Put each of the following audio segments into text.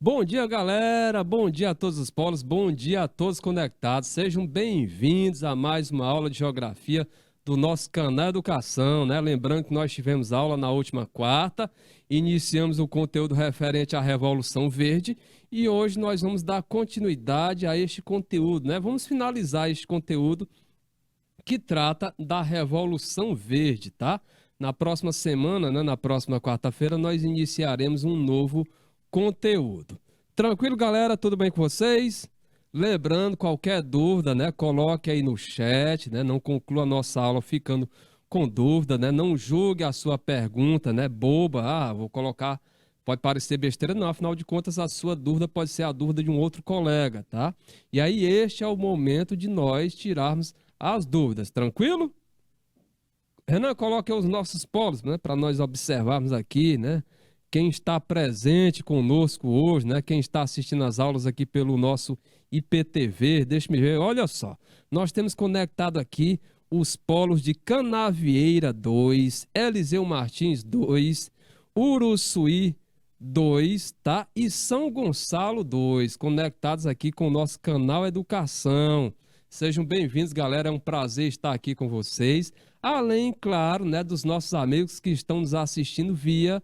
Bom dia, galera. Bom dia a todos os polos. Bom dia a todos conectados. Sejam bem-vindos a mais uma aula de geografia do nosso canal Educação, né? Lembrando que nós tivemos aula na última quarta, iniciamos o conteúdo referente à Revolução Verde e hoje nós vamos dar continuidade a este conteúdo, né? Vamos finalizar este conteúdo que trata da Revolução Verde, tá? Na próxima semana, né, na próxima quarta-feira, nós iniciaremos um novo conteúdo. Tranquilo, galera? Tudo bem com vocês? Lembrando, qualquer dúvida, né, coloque aí no chat, né? Não conclua a nossa aula ficando com dúvida, né? Não julgue a sua pergunta, né, boba. Vou colocar, pode parecer besteira, não, afinal de contas a sua dúvida pode ser a dúvida de um outro colega, tá? E aí este é o momento de nós tirarmos as dúvidas, tranquilo? Renan, coloque os nossos polos, né, para nós observarmos aqui, né, quem está presente conosco hoje, né, quem está assistindo as aulas aqui pelo nosso IPTV, deixa-me ver, olha só, nós temos conectado aqui os polos de Canavieira 2, Eliseu Martins 2, Uruçuí 2, tá? E São Gonçalo 2, conectados aqui com o nosso canal Educação. Sejam bem-vindos, galera, é um prazer estar aqui com vocês. Além, claro, né, dos nossos amigos que estão nos assistindo via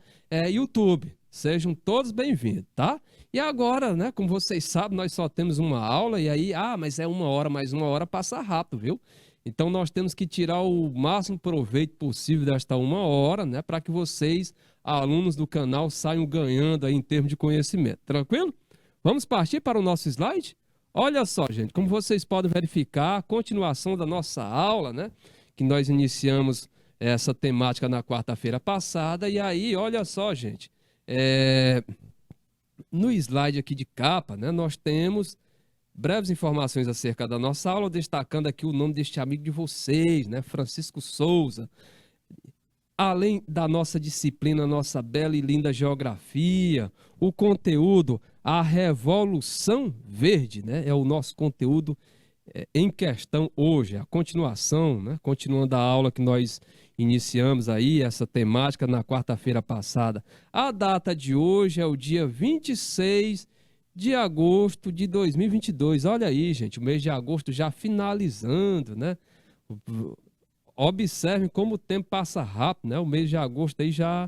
YouTube. Sejam todos bem-vindos, tá? E agora, né, como vocês sabem, nós só temos uma aula e aí, mas é uma hora, mas uma hora passa rápido, viu? Então nós temos que tirar o máximo proveito possível desta uma hora, né, para que vocês, alunos do canal, saiam ganhando aí em termos de conhecimento. Tranquilo? Vamos partir para o nosso slide? Olha só, gente, como vocês podem verificar, a continuação da nossa aula, né? Que nós iniciamos essa temática na quarta-feira passada. E aí, olha só, gente, no slide aqui de capa, né? Nós temos breves informações acerca da nossa aula, destacando aqui o nome deste amigo de vocês, né? Francisco Souza. Além da nossa disciplina, nossa bela e linda geografia, o conteúdo, a Revolução Verde, né? É o nosso conteúdo em questão hoje, a continuação, né? Continuando a aula que nós iniciamos aí, essa temática na quarta-feira passada. A data de hoje é o dia 26 de agosto de 2022. Olha aí, gente, o mês de agosto já finalizando, né? Observem como o tempo passa rápido, né? O mês de agosto aí já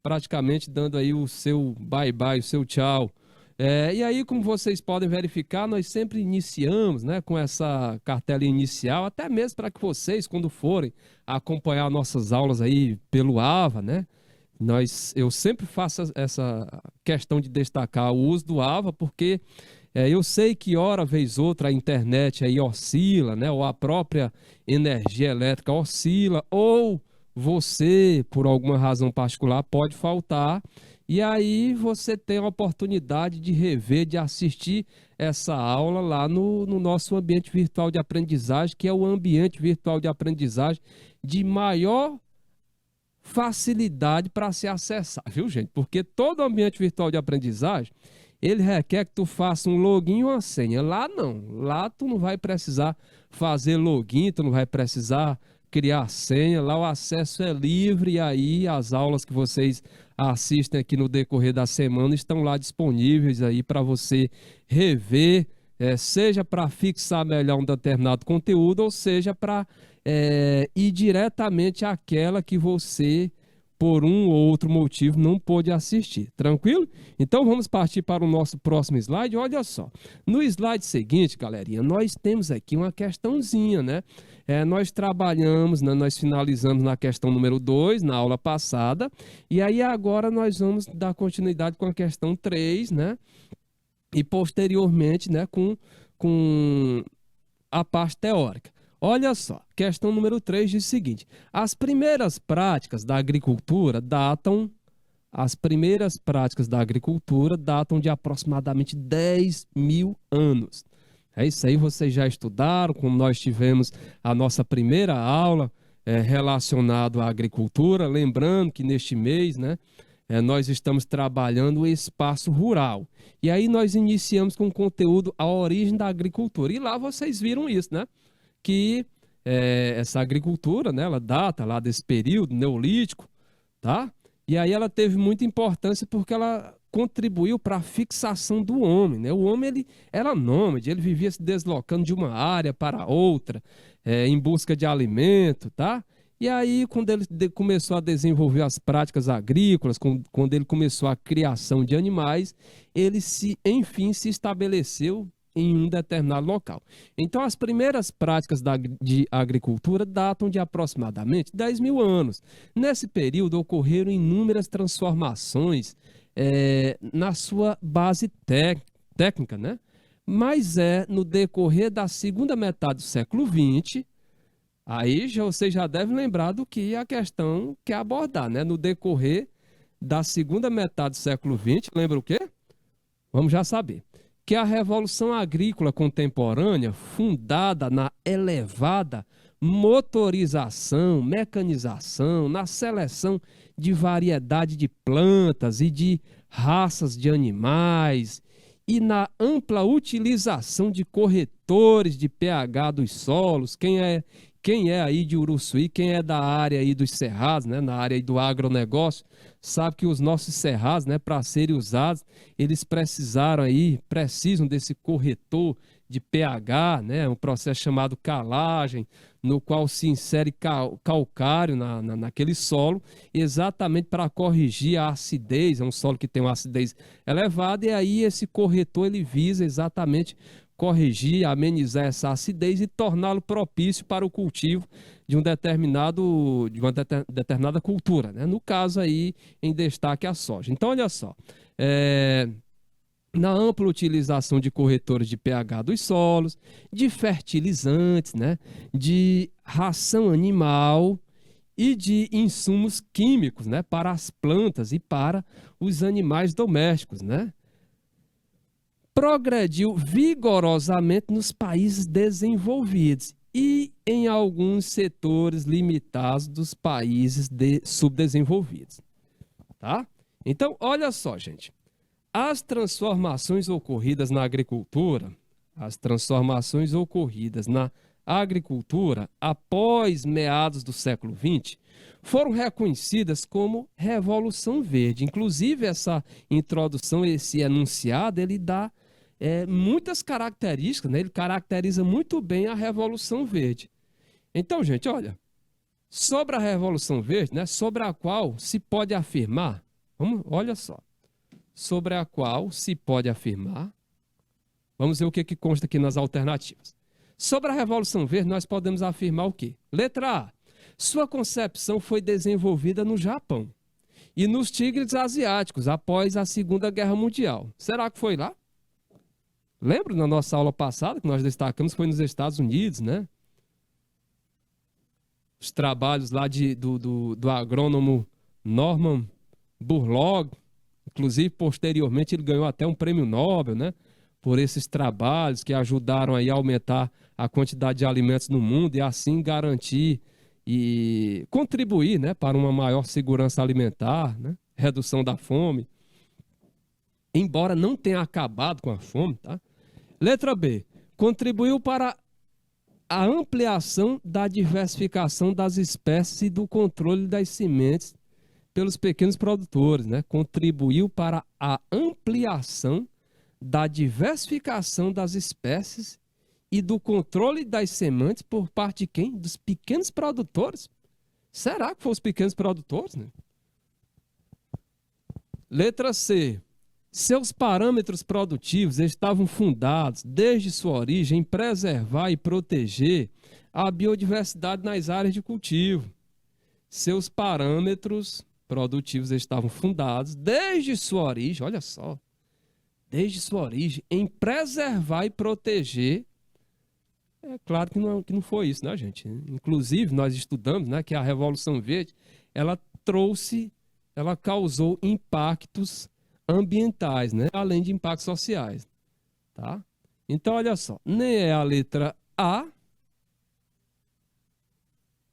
praticamente dando aí o seu bye-bye, o seu tchau. E aí, como vocês podem verificar, nós sempre iniciamos, né, com essa cartela inicial, até mesmo para que vocês, quando forem acompanhar nossas aulas aí pelo AVA, né, eu sempre faço essa questão de destacar o uso do AVA, porque eu sei que hora vez outra a internet aí oscila, né, ou a própria energia elétrica oscila, ou você, por alguma razão particular, pode faltar, e aí você tem a oportunidade de rever, de assistir essa aula lá no nosso ambiente virtual de aprendizagem, que é o ambiente virtual de aprendizagem de maior facilidade para se acessar, viu, gente? Porque todo ambiente virtual de aprendizagem, ele requer que tu faça um login e uma senha. Lá não. Lá tu não vai precisar fazer login, tu não vai precisar criar senha. Lá o acesso é livre e aí as aulas que vocês assistem aqui no decorrer da semana estão lá disponíveis aí para você rever, seja para fixar melhor um determinado conteúdo ou seja para ir diretamente àquela que você, por um ou outro motivo, não pôde assistir. Tranquilo? Então vamos partir para o nosso próximo slide. Olha só, no slide seguinte, galerinha, nós temos aqui uma questãozinha, né? Nós trabalhamos, né, nós finalizamos na questão número 2, na aula passada, e aí agora nós vamos dar continuidade com a questão 3, né? E posteriormente, né, com a parte teórica. Olha só, questão número 3 diz o seguinte: as primeiras práticas da agricultura datam de aproximadamente 10 mil anos. É isso aí, vocês já estudaram, como nós tivemos a nossa primeira aula relacionada à agricultura, lembrando que neste mês, né, nós estamos trabalhando o espaço rural. E aí nós iniciamos com o conteúdo A Origem da Agricultura. E lá vocês viram isso, né? Que essa agricultura, né, ela data lá desse período neolítico, tá? E aí ela teve muita importância porque ela contribuiu para a fixação do homem, né? O homem ele era nômade, ele vivia se deslocando de uma área para outra, em busca de alimento, tá? E aí, quando ele começou a desenvolver as práticas agrícolas, quando ele começou a criação de animais, ele enfim, se estabeleceu em um determinado local. Então, as primeiras práticas de agricultura datam de aproximadamente 10 mil anos. Nesse período, ocorreram inúmeras transformações na sua base técnica, né? Mas no decorrer da segunda metade do século XX, aí você já deve lembrar do que a questão quer abordar, né? No decorrer da segunda metade do século XX, lembra o quê? Vamos já saber. Que a Revolução Agrícola Contemporânea, fundada na elevada motorização, mecanização, na seleção de variedade de plantas e de raças de animais, e na ampla utilização de corretores de pH dos solos. Quem é aí de Uruçuí, quem é da área aí dos cerrados, né, na área aí do agronegócio, sabe que os nossos cerrados, né, para serem usados, eles precisam desse corretor de pH, né, um processo chamado calagem, no qual se insere calcário naquele solo, exatamente para corrigir a acidez. É um solo que tem uma acidez elevada, e aí esse corretor ele visa exatamente corrigir, amenizar essa acidez e torná-lo propício para o cultivo de uma determinada cultura, né? No caso aí, em destaque a soja. Então, olha só, na ampla utilização de corretores de pH dos solos, de fertilizantes, né? De ração animal e de insumos químicos, né? Para as plantas e para os animais domésticos, né? Progrediu vigorosamente nos países desenvolvidos e em alguns setores limitados dos países subdesenvolvidos, tá? Então, olha só, gente. As transformações ocorridas na agricultura, após meados do século XX, foram reconhecidas como Revolução Verde. Inclusive, essa introdução, esse enunciado, ele dá muitas características, né? Ele caracteriza muito bem a Revolução Verde. Então, gente, olha, sobre a Revolução Verde, né, sobre a qual se pode afirmar, olha só, sobre a qual se pode afirmar, vamos ver o que consta aqui nas alternativas. Sobre a Revolução Verde, nós podemos afirmar o quê? Letra A. Sua concepção foi desenvolvida no Japão e nos tigres asiáticos após a Segunda Guerra Mundial. Será que foi lá? Lembra na nossa aula passada que nós destacamos que foi nos Estados Unidos, né? Os trabalhos lá do agrônomo Norman Borlaug, inclusive posteriormente ele ganhou até um prêmio Nobel, né? Por esses trabalhos que ajudaram aí a aumentar a quantidade de alimentos no mundo e assim garantir e contribuir, né, para uma maior segurança alimentar, né? Redução da fome. Embora não tenha acabado com a fome, tá? Letra B. Contribuiu para a ampliação da diversificação das espécies e do controle das sementes pelos pequenos produtores, né? Contribuiu para a ampliação da diversificação das espécies e do controle das sementes por parte de quem? Dos pequenos produtores. Será que foram os pequenos produtores, né? Letra C. Seus parâmetros produtivos estavam fundados, desde sua origem, em preservar e proteger a biodiversidade nas áreas de cultivo. Seus parâmetros produtivos estavam fundados, desde sua origem, olha só, desde sua origem, em preservar e proteger. É claro que não foi isso, né, gente? Inclusive, nós estudamos, né, que a Revolução Verde, ela causou impactos ambientais, né? Além de impactos sociais, tá? Então, olha só, nem é a letra A,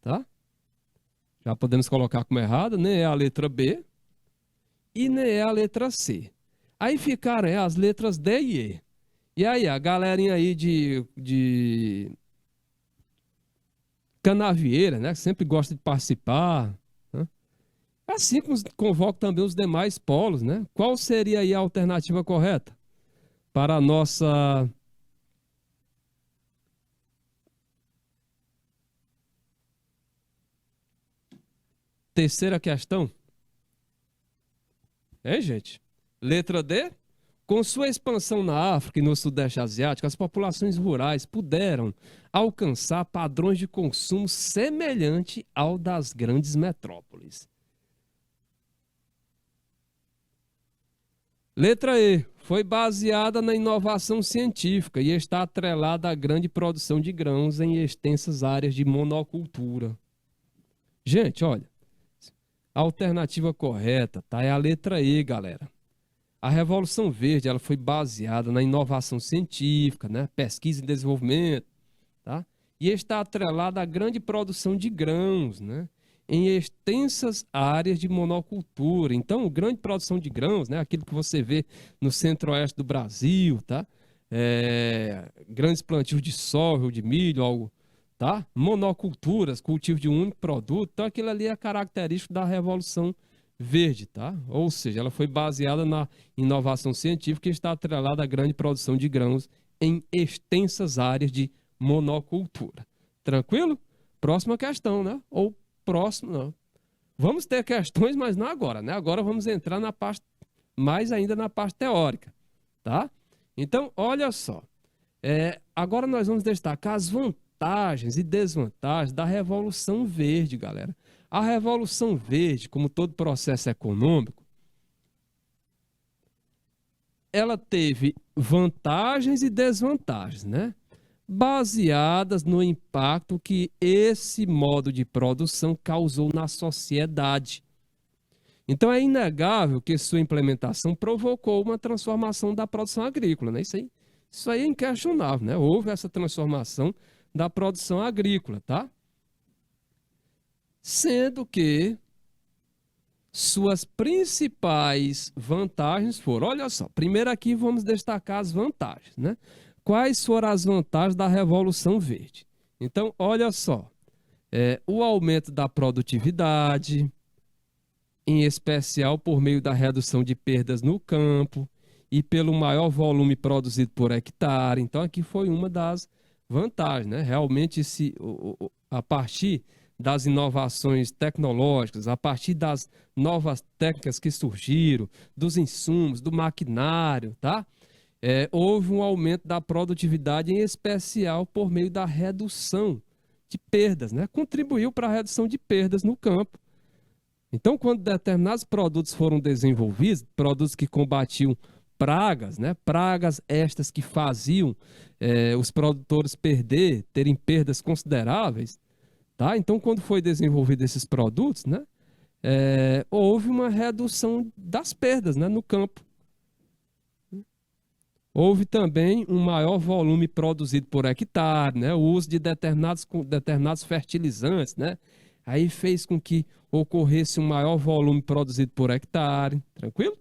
tá? Já podemos colocar como errada, nem é a letra B e nem é a letra C. Aí ficaram as letras D e E. E aí, a galerinha aí de canavieira, né? Que sempre gosta de participar, né? Assim como convoco também os demais polos, né? Qual seria aí a alternativa correta para a nossa terceira questão? Hein, gente? Letra D. Com sua expansão na África e no Sudeste Asiático, as populações rurais puderam alcançar padrões de consumo semelhante ao das grandes metrópoles. Letra E. Foi baseada na inovação científica e está atrelada à grande produção de grãos em extensas áreas de monocultura. Gente, olha, a alternativa correta tá é a letra E, galera. A Revolução Verde, ela foi baseada na inovação científica, né? Pesquisa e desenvolvimento, tá? E está atrelada à grande produção de grãos, né? Em extensas áreas de monocultura. Então, grande produção de grãos, né? Aquilo que você vê no centro-oeste do Brasil, tá? Grandes plantios de soja ou de milho, algo, tá? Monoculturas, cultivo de um único produto. Então, aquilo ali é característico da Revolução Verde, tá? Ou seja, ela foi baseada na inovação científica e está atrelada à grande produção de grãos em extensas áreas de monocultura. Tranquilo? Próxima questão, né? Ou próximo, não. Vamos ter questões, mas não agora, né? Agora vamos entrar na parte, mais ainda na parte teórica, tá? Então, olha só. Agora nós vamos destacar as vantagens e desvantagens da Revolução Verde, galera. A Revolução Verde, como todo processo econômico, ela teve vantagens e desvantagens, né? Baseadas no impacto que esse modo de produção causou na sociedade. Então é inegável que sua implementação provocou uma transformação da produção agrícola, né? Isso aí é inquestionável, né? Houve essa transformação da produção agrícola, tá? Sendo que suas principais vantagens foram, olha só, primeiro aqui vamos destacar as vantagens, né? Quais foram as vantagens da Revolução Verde? Então, olha só, o aumento da produtividade, em especial por meio da redução de perdas no campo e pelo maior volume produzido por hectare. Então, aqui foi uma das vantagens, né? Realmente, a partir das inovações tecnológicas, a partir das novas técnicas que surgiram, dos insumos, do maquinário, tá? Houve um aumento da produtividade, em especial por meio da redução de perdas, né? Contribuiu para a redução de perdas no campo. Então, quando determinados produtos foram desenvolvidos, produtos que combatiam pragas, né? Pragas estas que faziam os produtores terem perdas consideráveis, tá? Então, quando foi desenvolvido esses produtos, né? Houve uma redução das perdas, né? No campo. Houve também um maior volume produzido por hectare, né? O uso de determinados fertilizantes, né? Aí fez com que ocorresse um maior volume produzido por hectare. Tranquilo?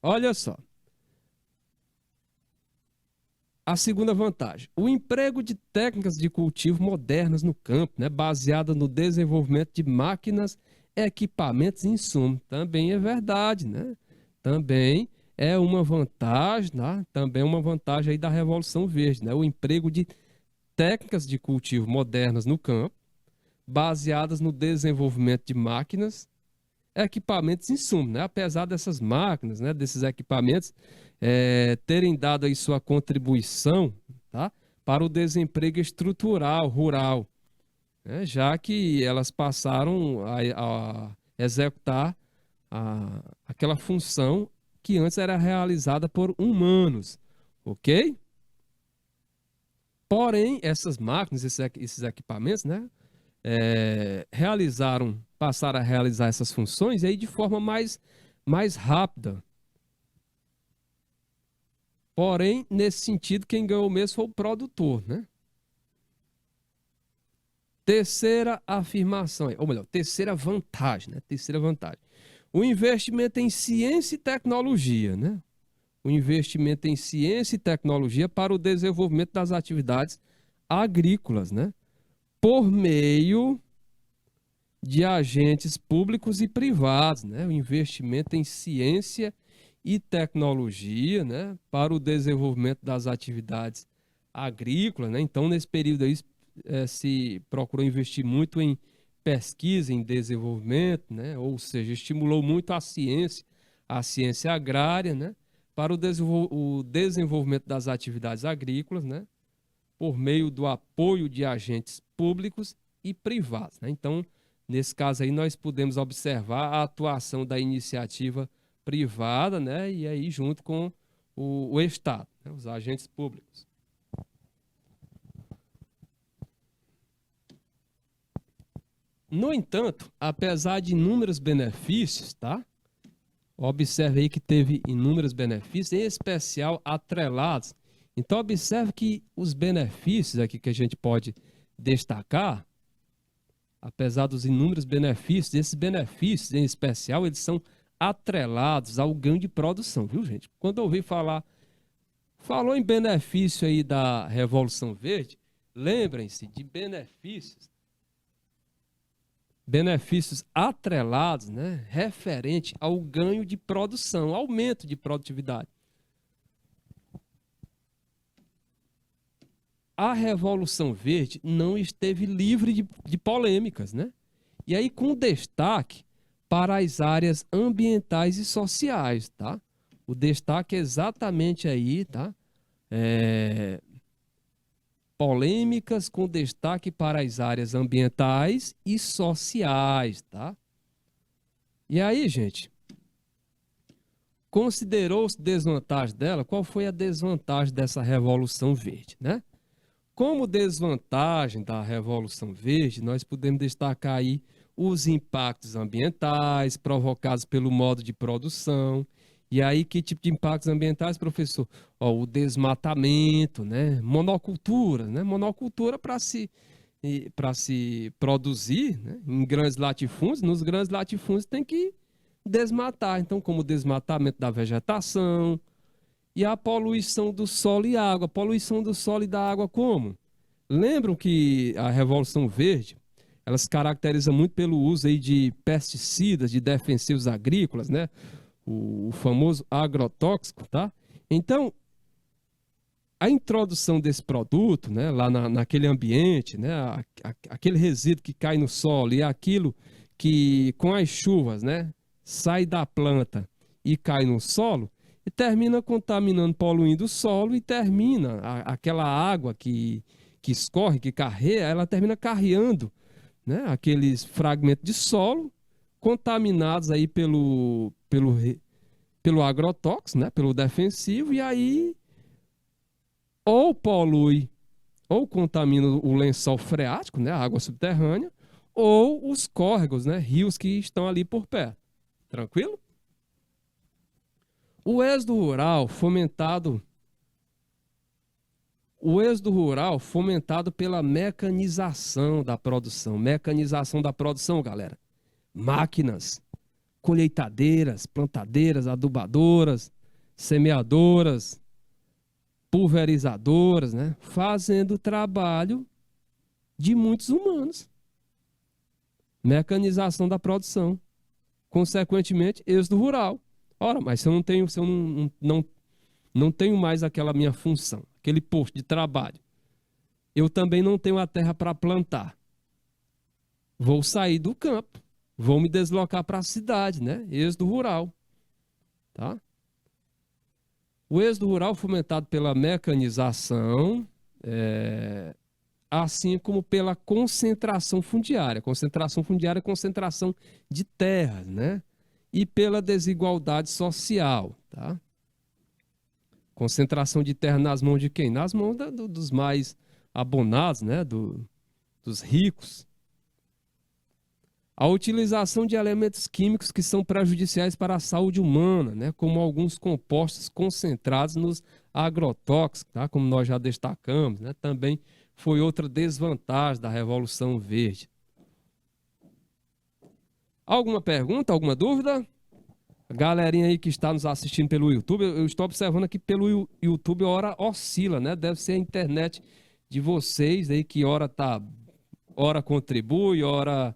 Olha só. A segunda vantagem, o emprego de técnicas de cultivo modernas no campo, né, baseada no desenvolvimento de máquinas, equipamentos e insumos. Também é verdade, né? Também é uma vantagem, né? Também é uma vantagem aí da Revolução Verde, né? O emprego de técnicas de cultivo modernas no campo, baseadas no desenvolvimento de máquinas, equipamentos e insumos, né? Apesar dessas máquinas, né, desses equipamentos terem dado aí sua contribuição, tá, para o desemprego estrutural rural, né, já que elas passaram a executar aquela função que antes era realizada por humanos, ok? Porém, essas máquinas, esses equipamentos, né, passaram a realizar essas funções aí de forma mais rápida. Porém, nesse sentido, quem ganhou mesmo foi o produtor, né? Terceira afirmação, ou melhor, terceira vantagem, né? Terceira vantagem. O investimento em ciência e tecnologia, né? O investimento em ciência e tecnologia para o desenvolvimento das atividades agrícolas, né? Por meio de agentes públicos e privados, né? O investimento em ciência e tecnologia, né? Para o desenvolvimento das atividades agrícolas, né? Então, nesse período aí, se procurou investir muito em pesquisa, em desenvolvimento, né? Ou seja, estimulou muito a ciência agrária, né? Para o desenvolvimento das atividades agrícolas, né? Por meio do apoio de agentes públicos e privados, né? Então, nesse caso aí, nós podemos observar a atuação da iniciativa privada, né? E aí junto com o Estado, né? Os agentes públicos. No entanto, apesar de inúmeros benefícios, tá? Observe aí que teve inúmeros benefícios, em especial atrelados. Então, observe que os benefícios aqui que a gente pode destacar, apesar dos inúmeros benefícios, esses benefícios em especial, eles são atrelados ao ganho de produção, viu, gente? Quando eu ouvi falar, falou em benefício aí da Revolução Verde, lembrem-se de benefícios atrelados, né, referente ao ganho de produção, aumento de produtividade. A Revolução Verde não esteve livre de polêmicas, né? E aí com destaque para as áreas ambientais e sociais, tá? O destaque é exatamente aí, tá? Polêmicas com destaque para as áreas ambientais e sociais, tá? E aí, gente, considerou-se desvantagem dela? Qual foi a desvantagem dessa Revolução Verde, né? Como desvantagem da Revolução Verde, nós podemos destacar aí os impactos ambientais provocados pelo modo de produção. E aí, que tipo de impactos ambientais, professor? O desmatamento, né? Monocultura, né? Monocultura para se produzir, né? Em grandes latifúndios. Nos grandes latifúndios tem que desmatar. Então, como o desmatamento da vegetação, e a poluição do solo e água. Poluição do solo e da água como? Lembram que a Revolução Verde, ela se caracteriza muito pelo uso aí de pesticidas, de defensivos agrícolas, né? O famoso agrotóxico, tá? Então, a introdução desse produto, né, lá naquele ambiente, né, aquele resíduo que cai no solo e aquilo que com as chuvas, né, sai da planta e cai no solo, e termina contaminando, poluindo o solo e termina aquela água que escorre, que carrega, ela termina carreando, né, aqueles fragmentos de solo contaminados aí pelo agrotóxico, né, pelo defensivo, e aí ou polui ou contamina o lençol freático, né, a água subterrânea, ou os córregos, né, rios que estão ali por perto. Tranquilo? O êxodo rural fomentado pela mecanização da produção. Mecanização da produção, galera. Máquinas, colheitadeiras, plantadeiras, adubadoras, semeadoras, pulverizadoras, né? Fazendo o trabalho de muitos humanos. Mecanização da produção. Consequentemente, êxodo rural. Ora, mas se eu não tenho mais aquela minha função, aquele posto de trabalho, eu também não tenho a terra para plantar. Vou sair do campo, vou me deslocar para a cidade, né? Êxodo rural, tá? O êxodo rural fomentado pela mecanização, assim como pela concentração fundiária. Concentração fundiária é concentração de terras, né? E pela desigualdade social, tá? Concentração de terra nas mãos de quem? Nas mãos dos mais abonados, né? Dos ricos. A utilização de elementos químicos que são prejudiciais para a saúde humana, né? Como alguns compostos concentrados nos agrotóxicos, tá? Como nós já destacamos, né? Também foi outra desvantagem da Revolução Verde. Alguma pergunta, alguma dúvida? A galerinha aí que está nos assistindo pelo YouTube, eu estou observando aqui pelo YouTube a hora oscila, né? Deve ser a internet de vocês aí que ora contribui, ora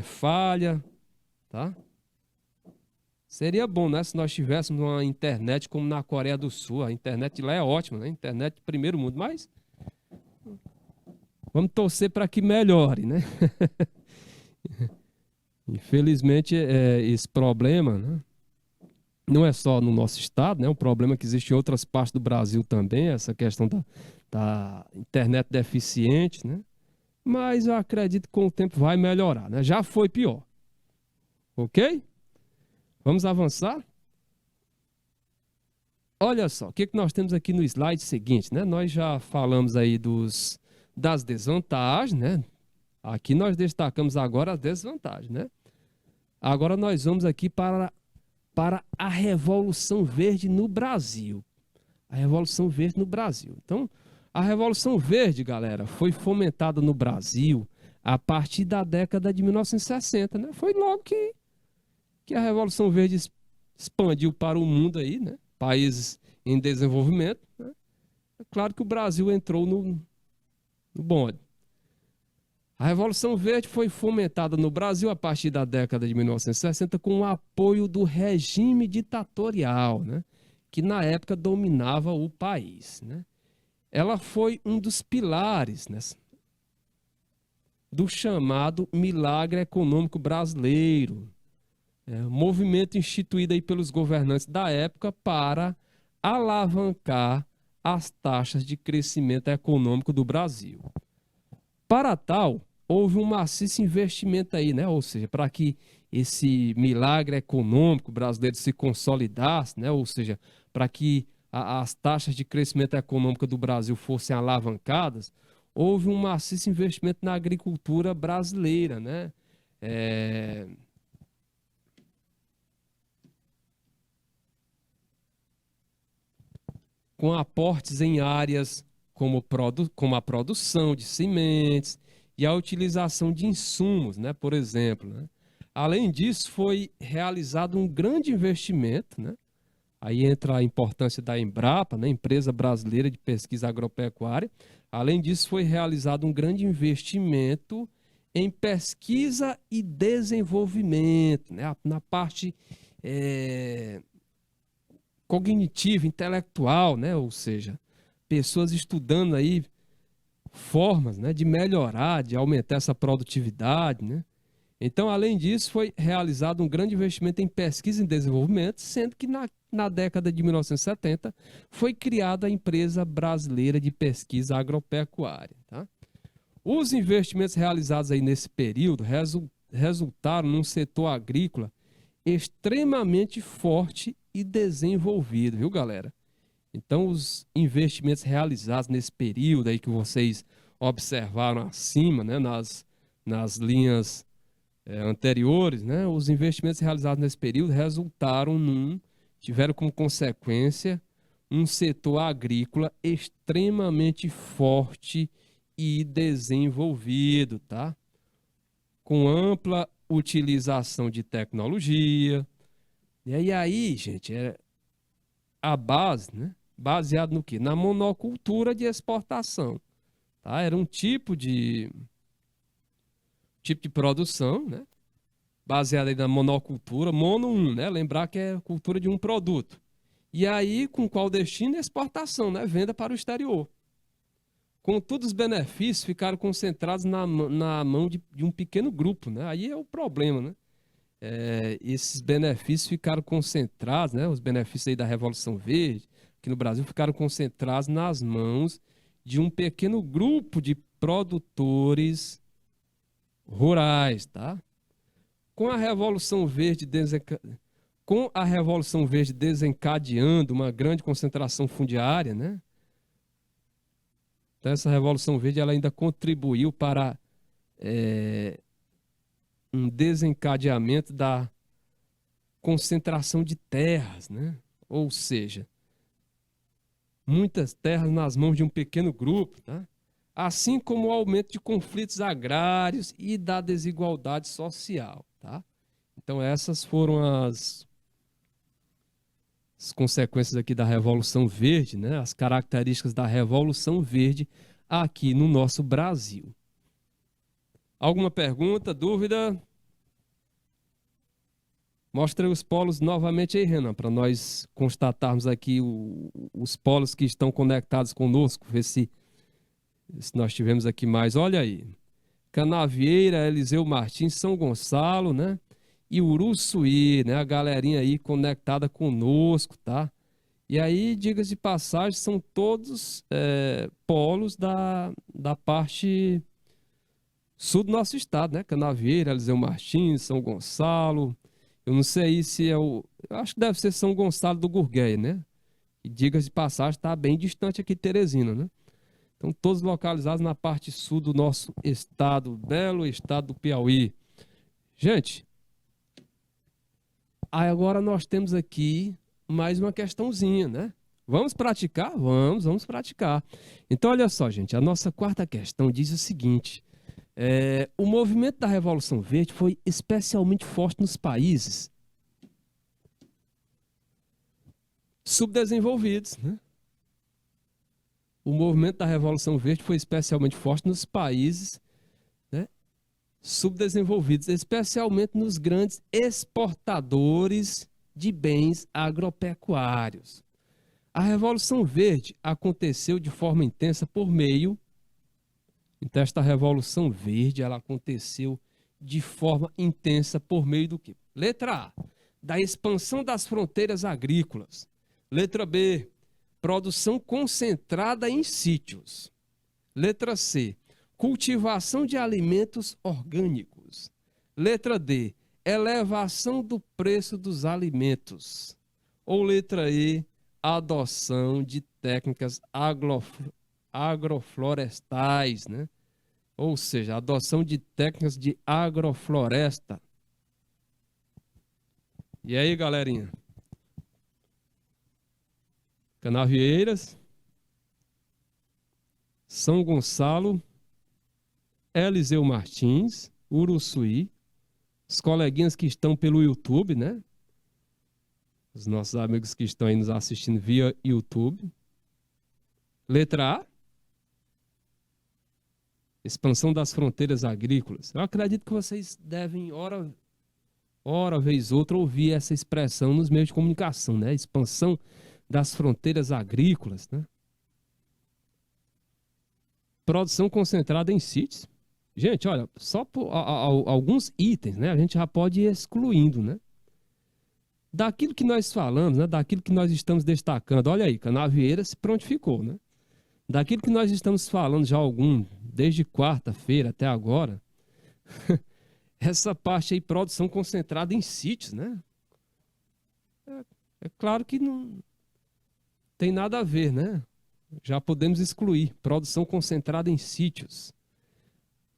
falha, tá? Seria bom, né, se nós tivéssemos uma internet como na Coreia do Sul. A internet lá é ótima, né? Internet de primeiro mundo, mas vamos torcer para que melhore, né? Infelizmente, esse problema, né, não é só no nosso estado, né? É um problema que existe em outras partes do Brasil também, essa questão da internet deficiente, né? Mas eu acredito que com o tempo vai melhorar, né? Já foi pior, ok? Vamos avançar? Olha só, o que nós temos aqui no slide seguinte, né? Nós já falamos aí das desvantagens, né? Aqui nós destacamos agora as desvantagens, né? Agora nós vamos aqui para a Revolução Verde no Brasil. A Revolução Verde no Brasil. Então, a Revolução Verde, galera, foi fomentada no Brasil a partir da década de 1960, né? Foi logo que a Revolução Verde expandiu para o mundo aí, né? Países em desenvolvimento, né? É claro que o Brasil entrou no bonde. A Revolução Verde foi fomentada no Brasil a partir da década de 1960 com o apoio do regime ditatorial, né? Que na época dominava o país, né? Ela foi um dos pilares, né, do chamado milagre econômico brasileiro, movimento instituído aí pelos governantes da época para alavancar as taxas de crescimento econômico do Brasil. Para tal, houve um maciço investimento aí, né? Ou seja, para que esse milagre econômico brasileiro se consolidasse, né? Ou seja, para que as taxas de crescimento econômico do Brasil fossem alavancadas, houve um maciço investimento na agricultura brasileira, né? Com aportes em áreas como a produção de sementes e a utilização de insumos, né, por exemplo, né? Além disso, foi realizado um grande investimento, né? Aí entra a importância da Embrapa, né, Empresa Brasileira de Pesquisa Agropecuária. Além disso, foi realizado um grande investimento em pesquisa e desenvolvimento, né, na parte cognitiva, intelectual, né? Ou seja, pessoas estudando aí formas, né, de melhorar, de aumentar essa produtividade, né? Então, além disso, foi realizado um grande investimento em pesquisa e desenvolvimento, sendo que na década de 1970 foi criada a Empresa Brasileira de Pesquisa Agropecuária, tá? Os investimentos realizados aí nesse período resultaram num setor agrícola extremamente forte e desenvolvido, viu, galera? Então, os investimentos realizados nesse período aí que vocês observaram acima, né, nas linhas anteriores, né, os investimentos realizados nesse período tiveram como consequência um setor agrícola extremamente forte e desenvolvido, tá? Com ampla utilização de tecnologia. E aí, gente, a base, né? Baseado no quê? Na monocultura de exportação, tá? Era um tipo de produção, né? Baseado aí na monocultura, né? Lembrar que é cultura de um produto. E aí, com qual destino? Exportação, né? Venda para o exterior. Contudo, os benefícios ficaram concentrados na mão de um pequeno grupo, né? Aí é o problema, né? Esses benefícios ficaram concentrados, né? Os benefícios aí da Revolução Verde, aqui no Brasil, ficaram concentrados nas mãos de um pequeno grupo de produtores rurais, tá? Com a Revolução Verde desencadeando uma grande concentração fundiária, né? Então, essa Revolução Verde ela ainda contribuiu para um desencadeamento da concentração de terras, né? Ou seja, muitas terras nas mãos de um pequeno grupo, tá? Assim como o aumento de conflitos agrários e da desigualdade social, tá? Então essas foram as consequências aqui da Revolução Verde, né? As características da Revolução Verde aqui no nosso Brasil. Alguma pergunta, dúvida? Mostra os polos novamente aí, Renan, para nós constatarmos aqui os polos que estão conectados conosco, ver se nós tivemos aqui mais. Olha aí, Canavieira, Eliseu Martins, São Gonçalo, né? E Uruçuí, né? A galerinha aí conectada conosco, tá? E aí, diga-se de passagem, são todos polos da parte sul do nosso estado, né? Canavieira, Eliseu Martins, São Gonçalo. Eu não sei se é o... Eu acho que deve ser São Gonçalo do Gurgueia, né? E diga-se de passagem, está bem distante aqui de Teresina, né? Então, todos localizados na parte sul do nosso estado, belo estado do Piauí. Gente, aí agora nós temos aqui mais uma questãozinha, né? Vamos praticar? Vamos praticar. Então, olha só, gente, a nossa quarta questão diz o seguinte: o movimento da Revolução Verde foi especialmente forte nos países subdesenvolvidos, né? O movimento da Revolução Verde foi especialmente forte nos países, né, subdesenvolvidos, especialmente nos grandes exportadores de bens agropecuários. A Revolução Verde aconteceu de forma intensa por meio... Então, esta Revolução Verde, ela aconteceu de forma intensa por meio do quê? Letra A, da expansão das fronteiras agrícolas. Letra B, produção concentrada em sítios. Letra C, cultivação de alimentos orgânicos. Letra D, elevação do preço dos alimentos. Ou letra E, adoção de técnicas agroflorestais, né? Ou seja, adoção de técnicas de agrofloresta. E aí, galerinha? Canavieiras, São Gonçalo, Eliseu Martins, Uruçuí, os coleguinhas que estão pelo YouTube, né? Os nossos amigos que estão aí nos assistindo via YouTube. Letra A, expansão das fronteiras agrícolas. Eu acredito que vocês devem, hora vez outra, ouvir essa expressão nos meios de comunicação, né? Expansão das fronteiras agrícolas, né? Produção concentrada em sítios. Gente, olha, só por alguns itens, né? A gente já pode ir excluindo, né? Daquilo que nós falamos, né? Daquilo que nós estamos destacando. Olha aí, Canavieira se prontificou, né? Daquilo que nós estamos falando já desde quarta-feira até agora, essa parte aí, produção concentrada em sítios, né? É claro que não tem nada a ver, né? Já podemos excluir, produção concentrada em sítios.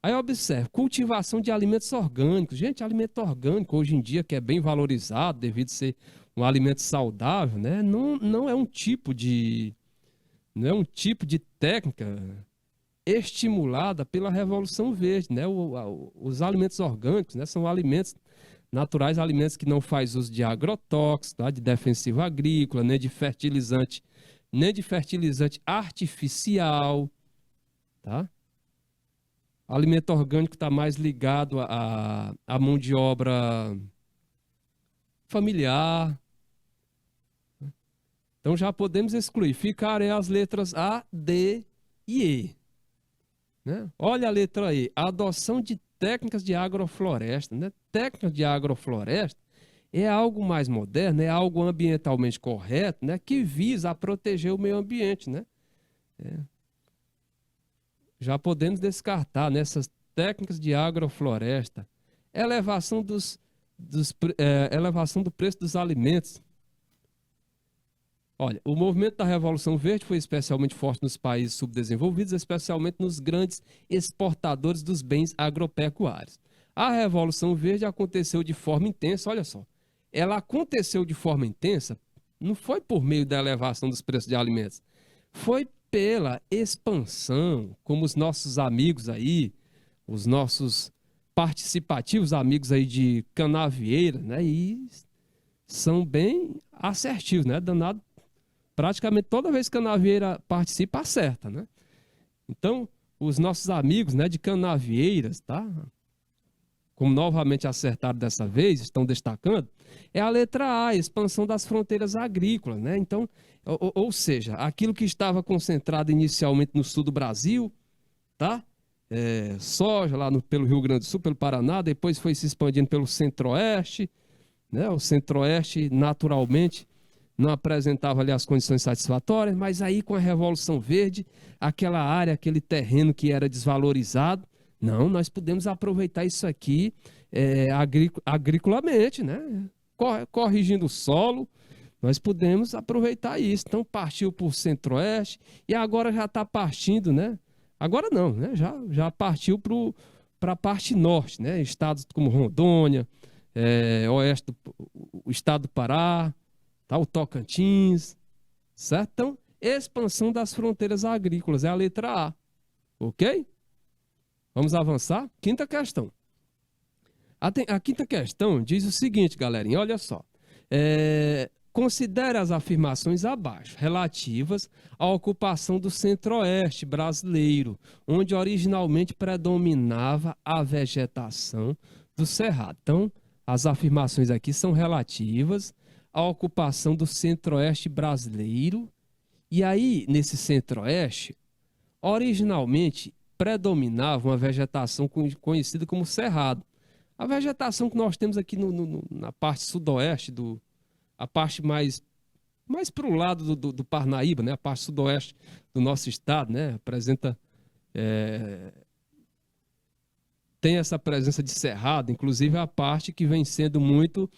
Aí observe, cultivação de alimentos orgânicos. Gente, alimento orgânico hoje em dia, que é bem valorizado devido a ser um alimento saudável, né? Não é um tipo de técnica estimulada pela Revolução Verde, né? Os alimentos orgânicos, né, são alimentos naturais, alimentos que não faz uso de agrotóxicos, tá? De defensivo agrícola, nem de fertilizante artificial, tá? Alimento orgânico está mais ligado à mão de obra familiar. Então já podemos excluir. Ficarem as letras A, D e E, né? Olha a letra E, adoção de técnicas de agrofloresta, né? Técnicas de agrofloresta é algo mais moderno, é algo ambientalmente correto, né? Que visa a proteger o meio ambiente, né? Já podemos descartar nessas técnicas de agrofloresta, elevação elevação do preço dos alimentos. Olha, o movimento da Revolução Verde foi especialmente forte nos países subdesenvolvidos, especialmente nos grandes exportadores dos bens agropecuários. A Revolução Verde aconteceu de forma intensa, olha só. Ela aconteceu de forma intensa, não foi por meio da elevação dos preços de alimentos, foi pela expansão, como os nossos amigos aí, os nossos participativos amigos aí de Canavieira, né? E são bem assertivos, né? Danado. Praticamente toda vez que a Canavieira participa, acerta, né? Então, os nossos amigos, né, de Canavieiras, tá? Como novamente acertaram dessa vez, estão destacando, é a letra A, expansão das fronteiras agrícolas, né? Então, ou seja, aquilo que estava concentrado inicialmente no sul do Brasil, tá? Soja lá pelo Rio Grande do Sul, pelo Paraná, depois foi se expandindo pelo centro-oeste, né? O centro-oeste, naturalmente, não apresentava ali as condições satisfatórias, mas aí com a Revolução Verde, aquela área, aquele terreno que era desvalorizado, não, nós podemos aproveitar isso aqui agriculamente, né? Corrigindo o solo, nós podemos aproveitar isso. Então partiu para o centro-oeste e agora já está partindo, né? Agora não, né? Já partiu para a parte norte, né? Estados como Rondônia, oeste o estado do Pará, tá? O Tocantins, certo? Então, expansão das fronteiras agrícolas é a letra A, ok? Vamos avançar? Quinta questão. A quinta questão diz o seguinte, galerinha, olha só. Considere as afirmações abaixo, relativas à ocupação do centro-oeste brasileiro, onde originalmente predominava a vegetação do cerrado. Então, as afirmações aqui são relativas à ocupação do centro-oeste brasileiro. E aí, nesse centro-oeste, originalmente predominava uma vegetação conhecida como cerrado. A vegetação que nós temos aqui na parte sudoeste, a parte mais para o lado do Parnaíba, né? A parte sudoeste do nosso estado, né? Tem essa presença de cerrado, inclusive a parte que vem sendo muito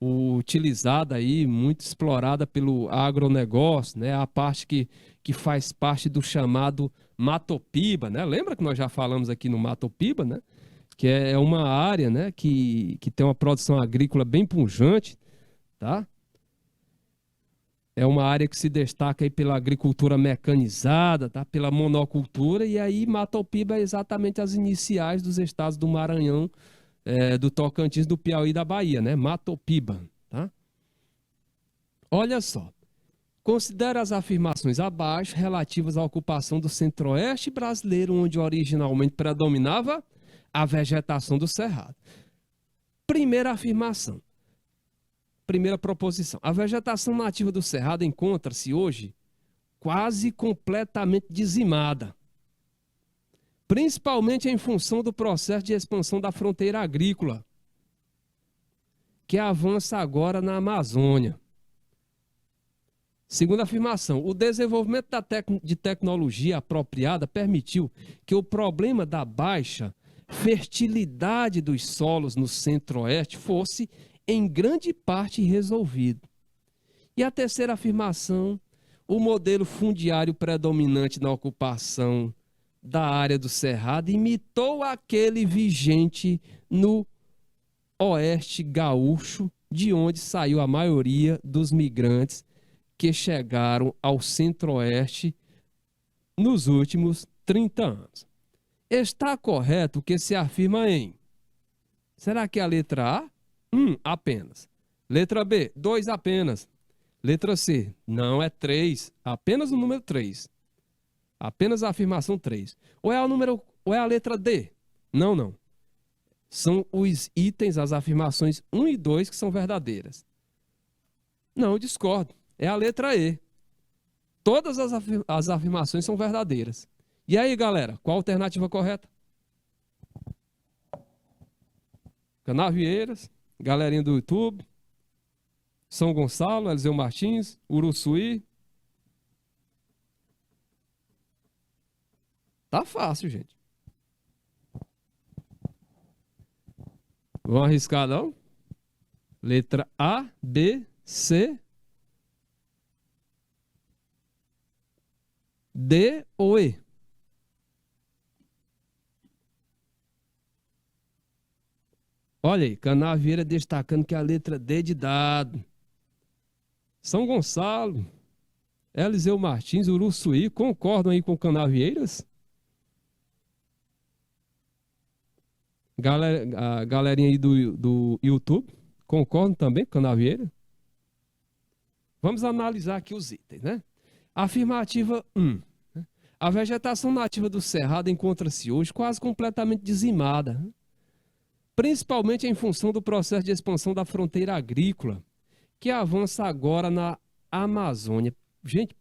utilizada aí, muito explorada pelo agronegócio, né? A parte que faz parte do chamado Matopiba, né? Lembra que nós já falamos aqui no Matopiba, né? Que é uma área, né? Que tem uma produção agrícola bem pujante, tá? É uma área que se destaca aí pela agricultura mecanizada, tá? Pela monocultura, e aí Matopiba é exatamente as iniciais dos estados do Maranhão, do Tocantins, do Piauí e da Bahia, né? Matopiba, tá? Olha só. Considere as afirmações abaixo relativas à ocupação do centro-oeste brasileiro, onde originalmente predominava a vegetação do cerrado. Primeira afirmação. Primeira proposição. A vegetação nativa do cerrado encontra-se hoje quase completamente dizimada, principalmente em função do processo de expansão da fronteira agrícola, que avança agora na Amazônia. Segunda afirmação, o desenvolvimento de tecnologia apropriada permitiu que o problema da baixa fertilidade dos solos no centro-oeste fosse em grande parte resolvido. E a terceira afirmação, o modelo fundiário predominante na ocupação da área do cerrado imitou aquele vigente no oeste gaúcho, de onde saiu a maioria dos migrantes que chegaram ao centro-oeste nos últimos 30 anos. Está correto o que se afirma em... Será que é a letra A? Apenas. Letra B, 2 apenas. Letra C, não, é 3, apenas o número 3. Apenas a afirmação 3. Ou é a letra D? Não. São os itens, as afirmações 1 e 2 que são verdadeiras. Não, eu discordo. É a letra E. Todas as afirmações são verdadeiras. E aí, galera, qual a alternativa correta? Canavieiras, galerinha do YouTube, São Gonçalo, Eliseu Martins, Uruçuí. Tá fácil, gente. Vamos arriscar, não? Letra A, B, C, D ou E? Olha aí, Canavieira destacando que a letra D de dado. São Gonçalo, Eliseu Martins, Uruçuí, concordam aí com Canavieiras? A galerinha aí do YouTube, concordam também com Canavieira? Vamos analisar aqui os itens, né? Afirmativa 1. A vegetação nativa do Cerrado encontra-se hoje quase completamente dizimada, né? Principalmente em função do processo de expansão da fronteira agrícola, que avança agora na Amazônia. Gente,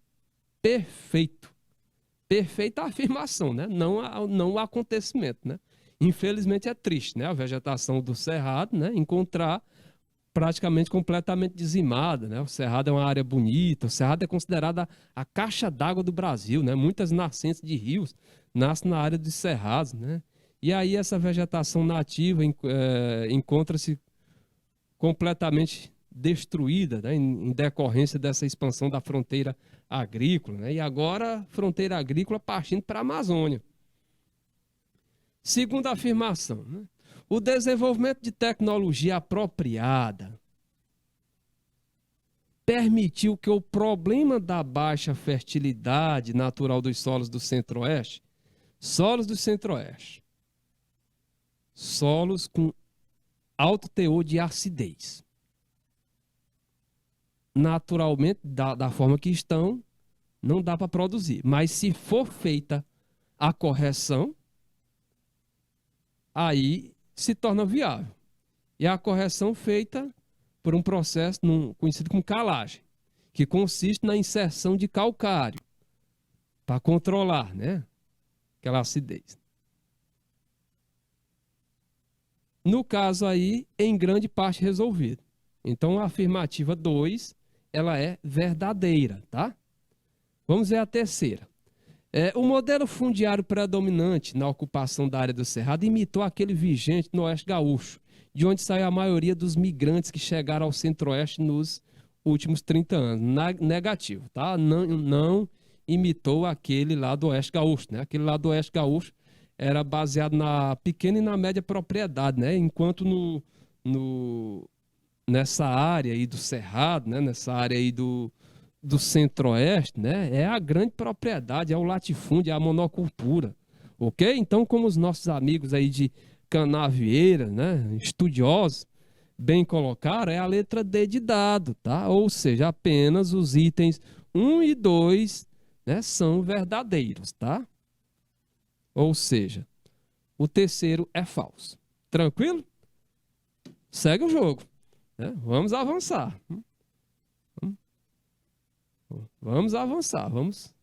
perfeito. Perfeita afirmação, né? Não o acontecimento, né? Infelizmente é triste, né? A vegetação do Cerrado, né? Encontrar praticamente completamente dizimada, né? O Cerrado é uma área bonita, o Cerrado é considerada a caixa d'água do Brasil, né? Muitas nascentes de rios nascem na área dos cerrados, né? E aí essa vegetação nativa encontra-se completamente destruída, né? Em decorrência dessa expansão da fronteira agrícola, né? E agora fronteira agrícola partindo para a Amazônia. Segunda afirmação, né? O desenvolvimento de tecnologia apropriada permitiu que o problema da baixa fertilidade natural dos solos do Centro-Oeste, solos com alto teor de acidez, naturalmente, da forma que estão, não dá para produzir. Mas se for feita a correção, aí se torna viável. E a correção feita por um processo conhecido como calagem, que consiste na inserção de calcário para controlar, né, aquela acidez. No caso aí, em grande parte resolvido. Então, a afirmativa 2, ela é verdadeira, tá? Vamos ver a terceira. O modelo fundiário predominante na ocupação da área do Cerrado imitou aquele vigente no Oeste Gaúcho, de onde saiu a maioria dos migrantes que chegaram ao Centro-Oeste nos últimos 30 anos. Negativo, tá? Não imitou aquele lá do Oeste Gaúcho, né? Aquele lá do Oeste Gaúcho era baseado na pequena e na média propriedade, né? Enquanto nessa área aí do Cerrado, né? Nessa área aí do Centro-Oeste, né? É a grande propriedade, é o latifúndio, é a monocultura, ok? Então, como os nossos amigos aí de Canavieira, né? Estudiosos, bem colocaram, é a letra D de dado, tá? Ou seja, apenas os itens 1 e 2, né, são verdadeiros, tá? Ou seja, o terceiro é falso. Tranquilo? Segue o jogo, né? Vamos avançar. Vamos avançar, vamos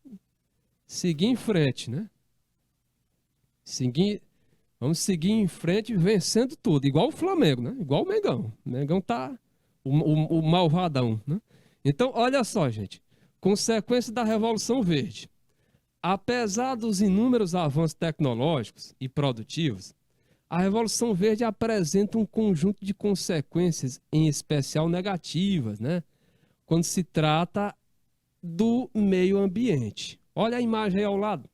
seguir em frente, né? Vamos seguir em frente vencendo tudo, igual o Flamengo, né? Igual o Mengão. O Mengão tá o malvadão, né? Então, olha só, gente. Consequência da Revolução Verde. Apesar dos inúmeros avanços tecnológicos e produtivos, a Revolução Verde apresenta um conjunto de consequências, em especial negativas, né? Quando se trata do meio ambiente. Olha a imagem aí ao lado.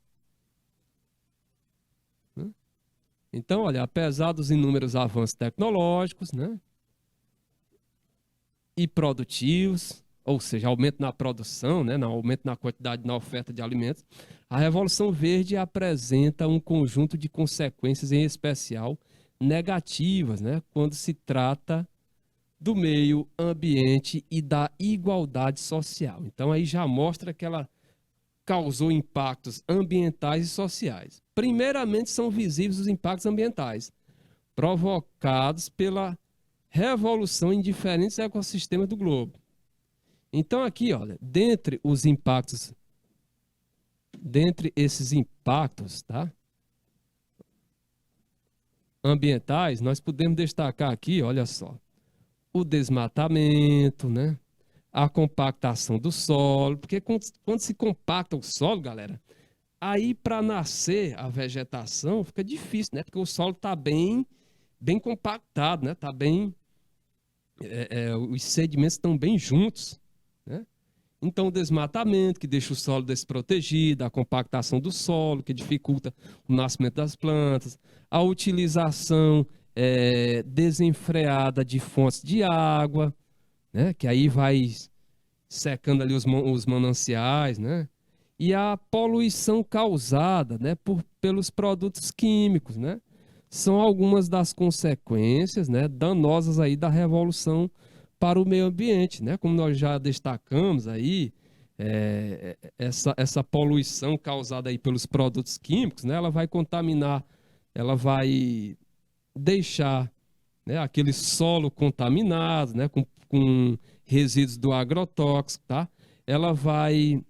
Então, olha, apesar dos inúmeros avanços tecnológicos, né, e produtivos, ou seja, aumento na produção, né, aumento na quantidade, na oferta de alimentos, a Revolução Verde apresenta um conjunto de consequências, em especial negativas, né, quando se trata do meio ambiente e da igualdade social. Então, aí já mostra que ela causou impactos ambientais e sociais. Primeiramente, são visíveis os impactos ambientais, provocados pela revolução em diferentes ecossistemas do globo. Então, aqui, olha, dentre esses impactos, tá, ambientais, nós podemos destacar aqui, olha só, o desmatamento, né? A compactação do solo, porque quando se compacta o solo, galera, aí para nascer a vegetação fica difícil, né? Porque o solo está bem compactado, né? Tá bem, os sedimentos estão bem juntos, né? Então o desmatamento, que deixa o solo desprotegido, a compactação do solo, que dificulta o nascimento das plantas, a utilização desenfreada de fontes de água, né? Que aí vai secando ali os mananciais, né? E a poluição causada, né, pelos produtos químicos, né? São algumas das consequências, né, danosas aí da revolução para o meio ambiente, né? Como nós já destacamos aí, essa poluição causada aí pelos produtos químicos, né, ela vai contaminar, ela vai deixar, né, aquele solo contaminado, né, com resíduos do agrotóxico, tá? Ela vai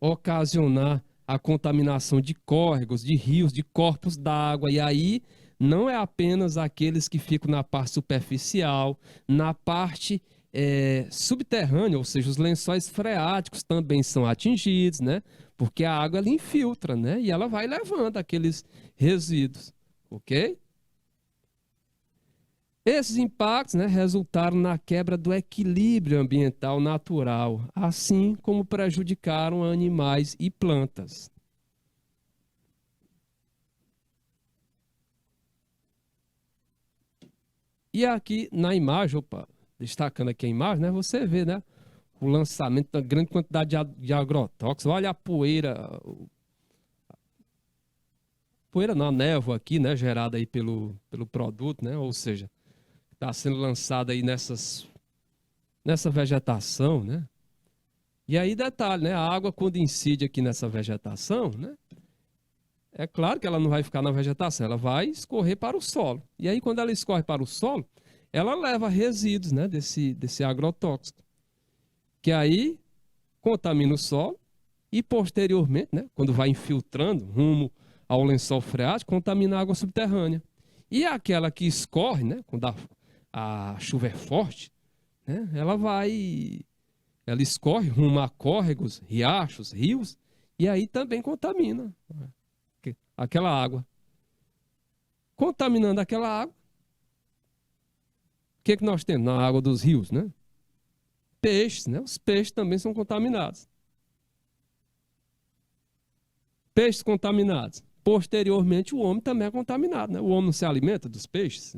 ocasionar a contaminação de córregos, de rios, de corpos d'água. E aí não é apenas aqueles que ficam na parte superficial, na parte subterrânea, ou seja, os lençóis freáticos também são atingidos, né? Porque a água ela infiltra, né? E ela vai levando aqueles resíduos, ok? Esses impactos, né, resultaram na quebra do equilíbrio ambiental natural, assim como prejudicaram animais e plantas. E aqui na imagem, opa, destacando aqui a imagem, né, você vê, né, o lançamento da grande quantidade de agrotóxicos. Olha a poeira, poeira não, a névoa aqui, né, gerada aí pelo produto, né, ou seja, está sendo lançada aí nessa vegetação, né. E aí, detalhe, né? A água, quando incide aqui nessa vegetação, né? É claro que ela não vai ficar na vegetação, ela vai escorrer para o solo. E aí, quando ela escorre para o solo, ela leva resíduos, né? Desse agrotóxico, que aí contamina o solo e, posteriormente, né? Quando vai infiltrando rumo ao lençol freático, contamina a água subterrânea. E aquela que escorre, né? Quando a chuva é forte, né? Ela escorre rumo a córregos, riachos, rios, e aí também contamina aquela água. Contaminando aquela água, o que nós temos na água dos rios, né? Peixes, né? Os peixes também são contaminados. Peixes contaminados. Posteriormente, o homem também é contaminado, né? O homem não se alimenta dos peixes.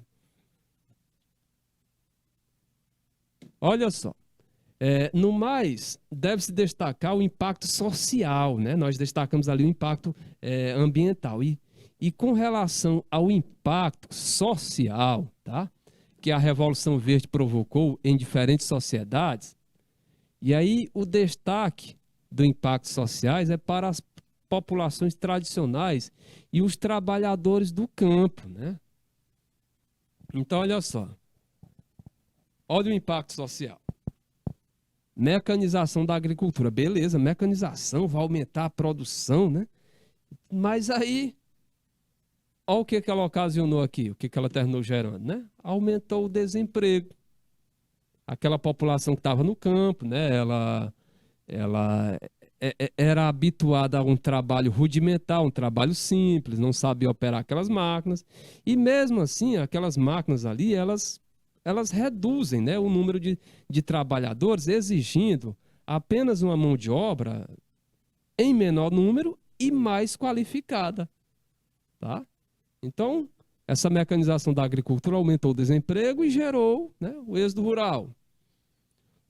Olha só. No mais, deve-se destacar o impacto social, né? Nós destacamos ali o impacto ambiental. E com relação ao impacto social, tá? Que a Revolução Verde provocou em diferentes sociedades, e aí o destaque do impacto sociais é para as populações tradicionais e os trabalhadores do campo, né? Então, olha só. Olha o impacto social. Mecanização da agricultura. Beleza, mecanização vai aumentar a produção, né? Mas aí, olha o que ela ocasionou aqui, o que ela terminou gerando, né? Aumentou o desemprego. Aquela população que estava no campo, né? Ela era habituada a um trabalho rudimentar, um trabalho simples, não sabia operar aquelas máquinas. E mesmo assim, aquelas máquinas ali, elas reduzem, né, o número de trabalhadores, exigindo apenas uma mão de obra em menor número e mais qualificada. Tá? Então, essa mecanização da agricultura aumentou o desemprego e gerou, né, o êxodo rural.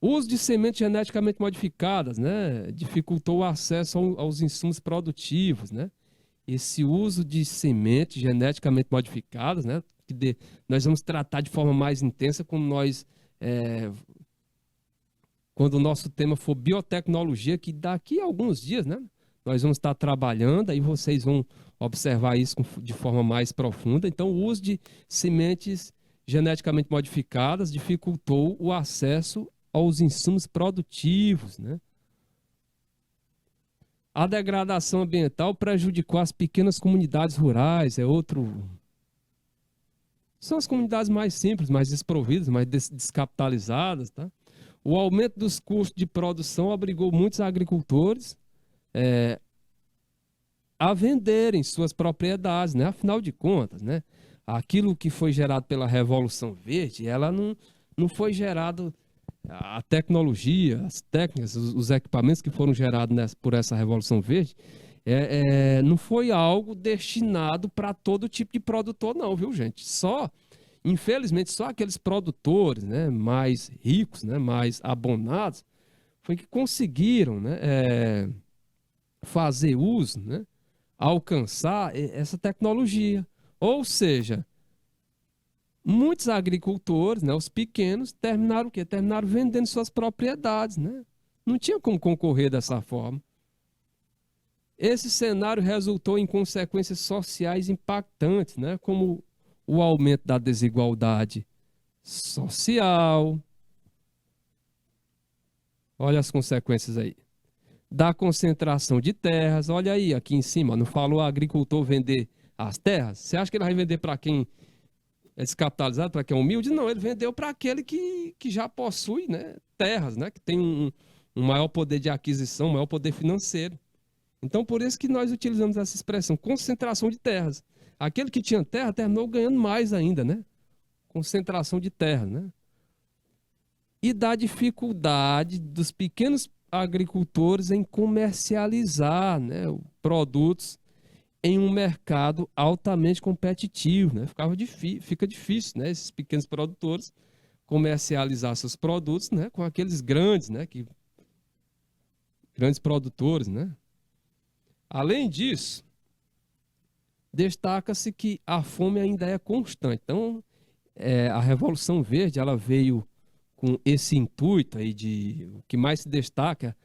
O uso de sementes geneticamente modificadas, né, dificultou o acesso aos insumos produtivos, né? Esse uso de sementes geneticamente modificadas, né, nós vamos tratar de forma mais intensa quando o nosso tema for biotecnologia, que daqui a alguns dias, né, nós vamos estar trabalhando, aí vocês vão observar isso de forma mais profunda. Então, o uso de sementes geneticamente modificadas dificultou o acesso aos insumos produtivos, né? A degradação ambiental prejudicou as pequenas comunidades rurais, são as comunidades mais simples, mais desprovidas, mais descapitalizadas, tá? O aumento dos custos de produção obrigou muitos agricultores a venderem suas propriedades, né? Afinal de contas, né? Aquilo que foi gerado pela Revolução Verde, ela não foi gerado a tecnologia, as técnicas, os equipamentos que foram gerados por essa Revolução Verde, não foi algo destinado para todo tipo de produtor, não, viu, gente? Infelizmente, só aqueles produtores, né, mais ricos, né, mais abonados, foi que conseguiram, né, fazer uso, né, alcançar essa tecnologia. Ou seja, muitos agricultores, né, os pequenos, terminaram o quê? Terminaram vendendo suas propriedades, né? Não tinha como concorrer dessa forma. Esse cenário resultou em consequências sociais impactantes, né? Como o aumento da desigualdade social. Olha as consequências aí. Da concentração de terras. Olha aí, aqui em cima, não falou o agricultor vender as terras? Você acha que ele vai vender para quem é descapitalizado, para quem é humilde? Não, ele vendeu para aquele que já possui, né, terras, né? Que tem um maior poder de aquisição, um maior poder financeiro. Então, por isso que nós utilizamos essa expressão, concentração de terras. Aquele que tinha terra terminou ganhando mais ainda, né? Concentração de terra, né? E da dificuldade dos pequenos agricultores em comercializar, né, produtos em um mercado altamente competitivo, né? Fica difícil, né, esses pequenos produtores comercializar seus produtos, né, com aqueles grandes, né, grandes produtores, né? Além disso, destaca-se que a fome ainda é constante. Então, a Revolução Verde, ela veio com esse intuito aí de o que mais se destaca,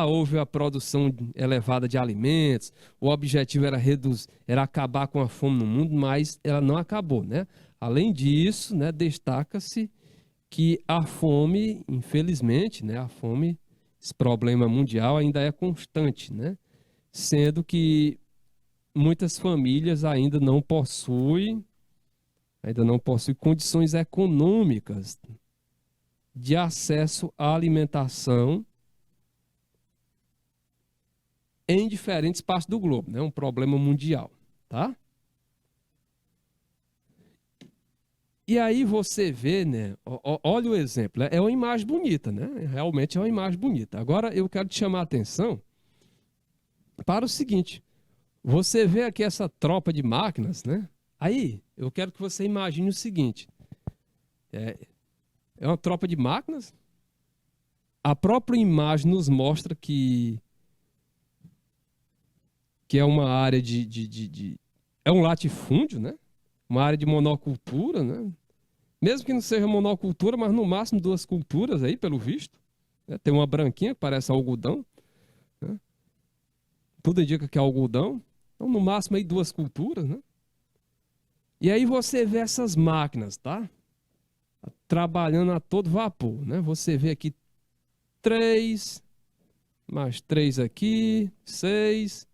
houve a produção elevada de alimentos, o objetivo era acabar com a fome no mundo, mas ela não acabou, né? Além disso, né, destaca-se que a fome, infelizmente, né, a fome, esse problema mundial ainda é constante, né? Sendo que muitas famílias ainda não possuem condições econômicas de acesso à alimentação em diferentes partes do globo, né? Um problema mundial, tá? E aí você vê, né? Olha o exemplo, é uma imagem bonita, né? Realmente é uma imagem bonita. Agora eu quero te chamar a atenção para o seguinte: você vê aqui essa tropa de máquinas, né? Aí eu quero que você imagine o seguinte: é uma tropa de máquinas. A própria imagem nos mostra que é uma área é um latifúndio, né? Uma área de monocultura, né? Mesmo que não seja monocultura, mas no máximo duas culturas aí, pelo visto. Né? Tem uma branquinha que parece algodão, né? Tudo indica que é algodão. Então, no máximo aí duas culturas, né? E aí você vê essas máquinas, tá? Trabalhando a todo vapor, né? Você vê aqui 3, mais 3 aqui, 6,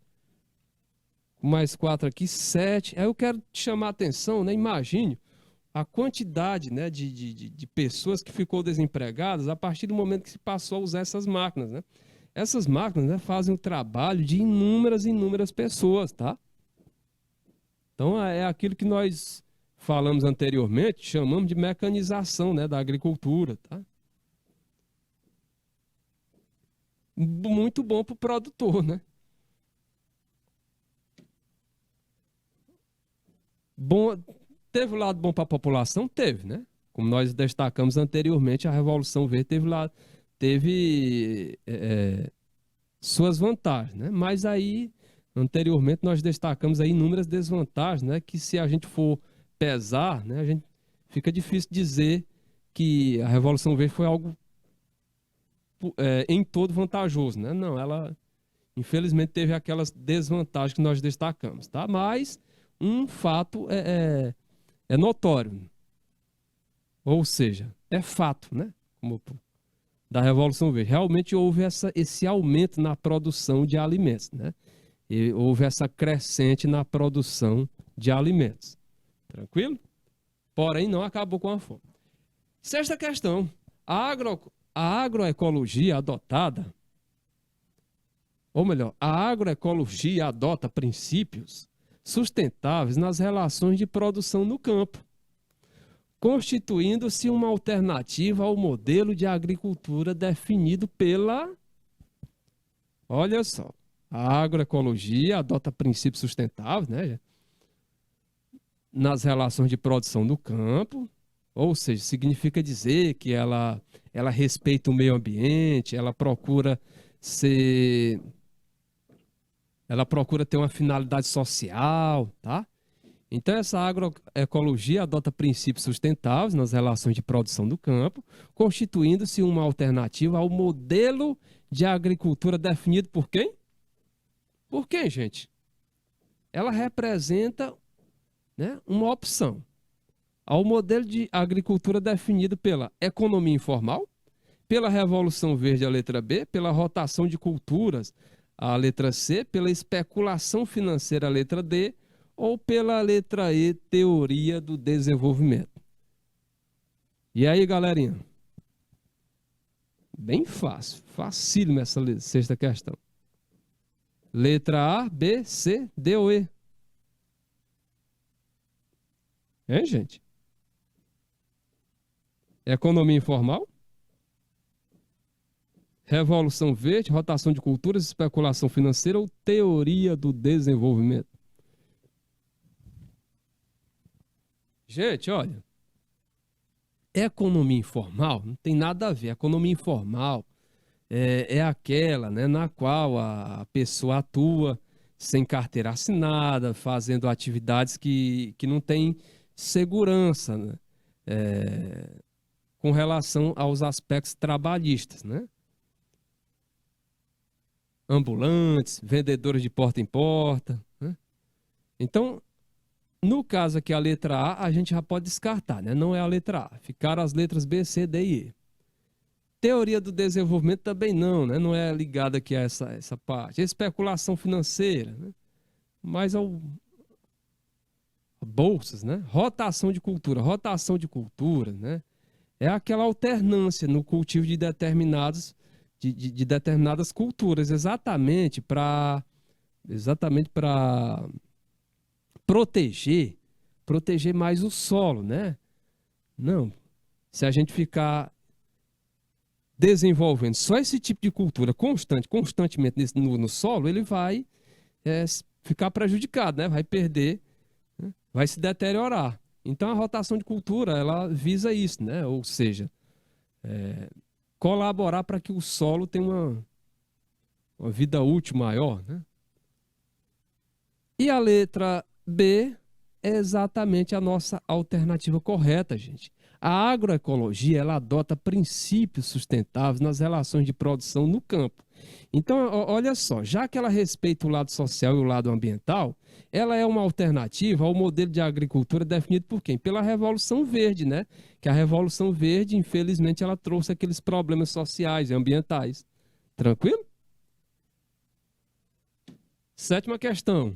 mais 4 aqui, 7. Aí eu quero te chamar a atenção, né? Imagine a quantidade, né, de pessoas que ficou desempregadas a partir do momento que se passou a usar essas máquinas, né? Essas máquinas, né, fazem o trabalho de inúmeras pessoas, tá? Então é aquilo que nós falamos anteriormente, chamamos de mecanização, né, da agricultura, tá? Muito bom para o produtor, né? Bom, teve um lado bom para a população? Teve, né? Como nós destacamos anteriormente, a Revolução Verde teve suas vantagens, né? Mas aí, anteriormente, nós destacamos aí inúmeras desvantagens, né? Que se a gente for pesar, né? Fica difícil dizer que a Revolução Verde foi algo em todo vantajoso, né? Não, ela infelizmente teve aquelas desvantagens que nós destacamos, tá? Mas um fato é notório, ou seja, é fato, né? Como da Revolução Verde. Realmente houve esse aumento na produção de alimentos, né? E houve essa crescente na produção de alimentos. Tranquilo? Porém, não acabou com a fome. Sexta questão. A agroecologia adotada, ou melhor, a agroecologia adota princípios sustentáveis nas relações de produção no campo, constituindo-se uma alternativa ao modelo de agricultura definido pela... Olha só, a agroecologia adota princípios sustentáveis, né, nas relações de produção no campo, ou seja, significa dizer que ela respeita o meio ambiente, ela procura ter uma finalidade social, tá? Então, essa agroecologia adota princípios sustentáveis nas relações de produção do campo, constituindo-se uma alternativa ao modelo de agricultura definido por quem? Por quem, gente? Ela representa, né, uma opção ao modelo de agricultura definido pela economia informal, pela Revolução Verde, a letra B, pela rotação de culturas, a letra C, pela especulação financeira, a letra D, ou pela letra E, teoria do desenvolvimento. E aí, galerinha? Bem fácil, facílimo essa sexta questão. Letra A, B, C, D ou E? Hein, gente? Economia informal? Revolução Verde, rotação de culturas, especulação financeira ou teoria do desenvolvimento? Gente, olha, economia informal não tem nada a ver. Economia informal é aquela, né, na qual a pessoa atua sem carteira assinada, fazendo atividades que não têm segurança, né, com relação aos aspectos trabalhistas, né? Ambulantes, vendedores de porta em porta, né? Então, no caso aqui, a letra A gente já pode descartar, né? Não é a letra A. Ficaram as letras B, C, D e E. Teoria do desenvolvimento também não, né? Não é ligada aqui a essa parte. Especulação financeira, né? Mas bolsas, né? Rotação de cultura. Rotação de cultura, né? É aquela alternância no cultivo de determinadas culturas, exatamente para proteger mais o solo, né? Não, se a gente ficar desenvolvendo só esse tipo de cultura constantemente no solo, ele vai ficar prejudicado, né? Vai perder, né? Vai se deteriorar. Então a rotação de cultura, ela visa isso, né? Ou seja, colaborar para que o solo tenha uma vida útil maior, né? E a letra B é exatamente a nossa alternativa correta, gente. A agroecologia, ela adota princípios sustentáveis nas relações de produção no campo. Então, olha só, já que ela respeita o lado social e o lado ambiental, ela é uma alternativa ao modelo de agricultura definido por quem? Pela Revolução Verde, né? Que a Revolução Verde, infelizmente, ela trouxe aqueles problemas sociais e ambientais. Tranquilo? Sétima questão.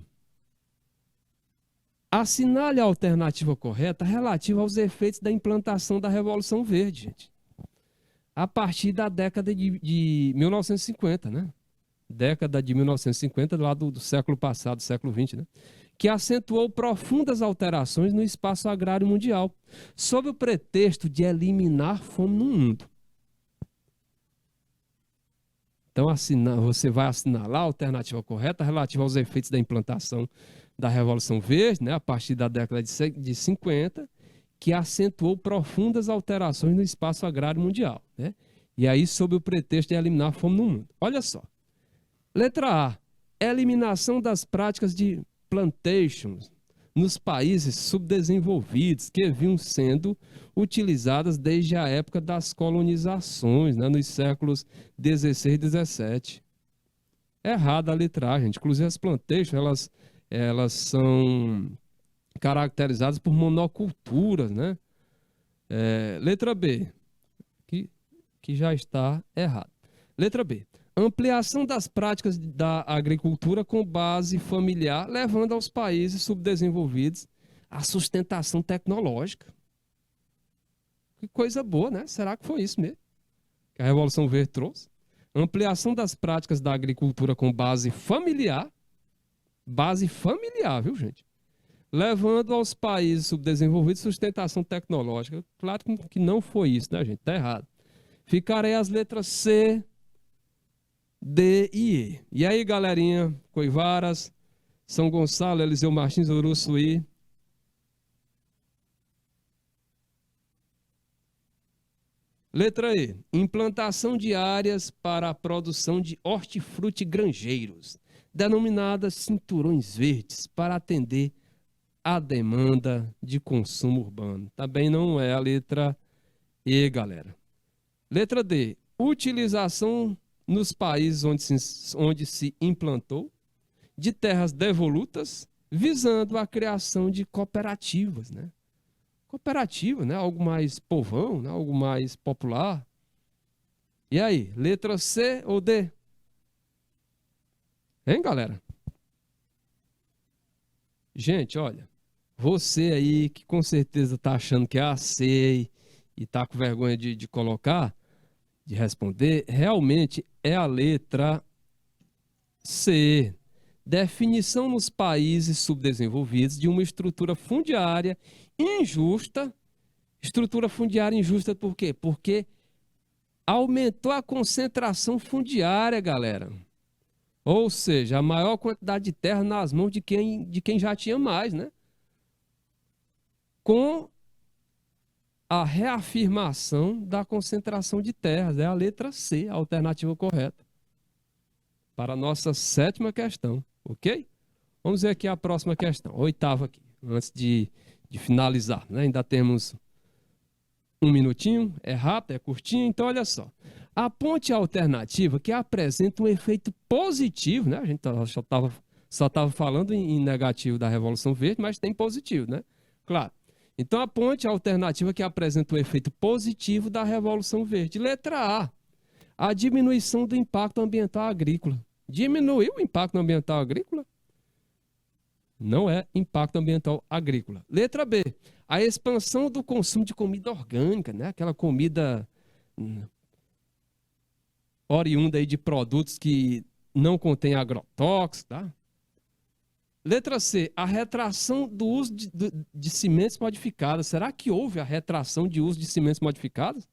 Assinale a alternativa correta relativa aos efeitos da implantação da Revolução Verde, gente. A partir da década de 1950, né? Década de 1950, lá do século passado, século XX, né? Que acentuou profundas alterações no espaço agrário mundial, sob o pretexto de eliminar fome no mundo. Então, você vai assinalar a alternativa correta relativa aos efeitos da implantação da Revolução Verde, né, a partir da década de 50, que acentuou profundas alterações no espaço agrário mundial, né? E aí, sob o pretexto de eliminar a fome no mundo. Olha só. Letra A. Eliminação das práticas de plantations nos países subdesenvolvidos, que vinham sendo utilizadas desde a época das colonizações, né, nos séculos 16 e 17. Errada a letra A, gente. Inclusive, as plantations, elas são caracterizadas por monoculturas, né? Letra B, que já está errado. Letra B. Ampliação das práticas da agricultura com base familiar, levando aos países subdesenvolvidos a sustentação tecnológica. Que coisa boa, né? Será que foi isso mesmo que a Revolução Verde trouxe? Ampliação das práticas da agricultura com base familiar, viu, gente? Levando aos países subdesenvolvidos sustentação tecnológica. Claro que não foi isso, né, gente? Tá errado. Ficaram aí as letras C, D e E. E aí, galerinha? Coivaras, São Gonçalo, Eliseu Martins, Uruçuí. Letra E. Implantação de áreas para a produção de hortifruti granjeiros, denominadas cinturões verdes, para atender a demanda de consumo urbano. Também não é a letra E, galera. Letra D, utilização nos países onde se implantou de terras devolutas, visando a criação de cooperativas, né? Cooperativa, né? Algo mais povão, né? Algo mais popular. E aí, letra C ou D? Hein, galera? Gente, olha, você aí que com certeza tá achando que é a C e tá com vergonha de colocar, de responder, realmente é a letra C. Definição nos países subdesenvolvidos de uma estrutura fundiária injusta. Estrutura fundiária injusta por quê? Porque aumentou a concentração fundiária, galera. Ou seja, a maior quantidade de terra nas mãos de quem já tinha mais, né? Com a reafirmação da concentração de terras. É a letra C, a alternativa correta. Para a nossa sétima questão, ok? Vamos ver aqui a próxima questão, a oitava aqui, antes de finalizar, né? Ainda temos um minutinho, é rápido, é curtinho, então olha só. A ponte alternativa que apresenta um efeito positivo, né? A gente só estava falando em negativo da Revolução Verde, mas tem positivo, né? Claro. Então a ponte alternativa que apresenta um efeito positivo da Revolução Verde. Letra a diminuição do impacto ambiental agrícola. Diminuiu o impacto ambiental agrícola? Não é impacto ambiental agrícola. Letra B, a expansão do consumo de comida orgânica, né? Aquela comida oriunda aí de produtos que não contém agrotóxicos, tá? Letra C, a retração do uso de sementes modificadas. Será que houve a retração de uso de sementes modificadas?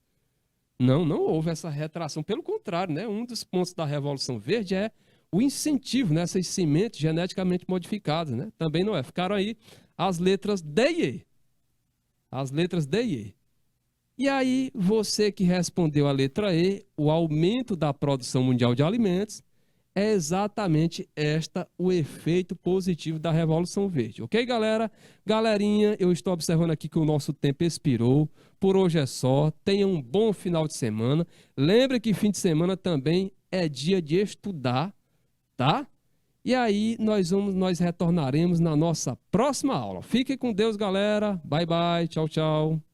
Não, não houve essa retração. Pelo contrário, né? Um dos pontos da Revolução Verde é o incentivo nessas sementes geneticamente modificadas, né? Também não é. Ficaram aí as letras D e E. As letras D e E. E aí, você que respondeu a letra E, o aumento da produção mundial de alimentos, é exatamente o efeito positivo da Revolução Verde. Ok, galera? Galerinha, eu estou observando aqui que o nosso tempo expirou. Por hoje é só. Tenha um bom final de semana. Lembre que fim de semana também é dia de estudar, tá? E aí nós retornaremos na nossa próxima aula. Fique com Deus, galera. Bye, bye. Tchau, tchau.